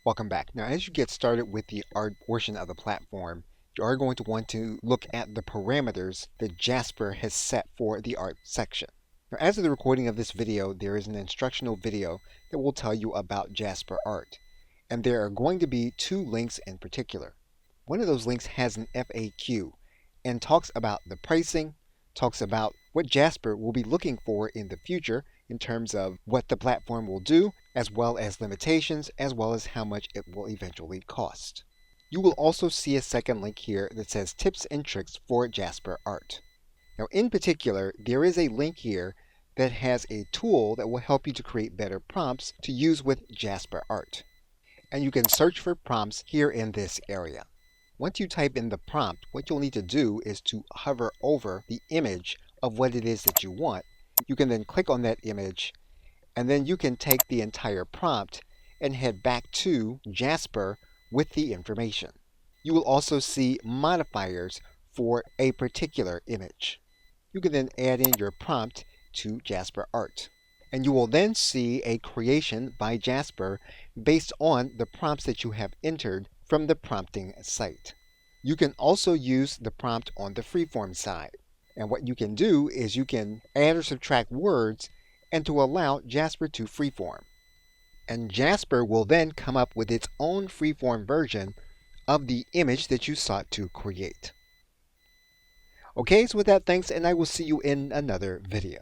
Welcome back. Now, as you get started with the art portion of the platform, you are going to want to look at the parameters that Jasper has set for the art section. Now, as of the recording of this video, there is an instructional video that will tell you about Jasper Art. And there are going to be two links in particular. One of those links has an FAQ and talks about the pricing, talks about what Jasper will be looking for in the future in terms of what the platform will do, as well as limitations, as well as how much it will eventually cost. You will also see a second link here that says tips and tricks for Jasper Art. Now, in particular, there is a link here that has a tool that will help you to create better prompts to use with Jasper Art. And you can search for prompts here in this area. Once you type in the prompt, what you'll need to do is to hover over the image of what it is that you want. You can then click on that image, and then you can take the entire prompt and head back to Jasper with the information. You will also see modifiers for a particular image. You can then add in your prompt to Jasper Art. And you will then see a creation by Jasper based on the prompts that you have entered from the prompting site. You can also use the prompt on the freeform side. And what you can do is you can add or subtract words and to allow Jasper to freeform. And Jasper will then come up with its own freeform version of the image that you sought to create. Okay, so with that, thanks, and I will see you in another video.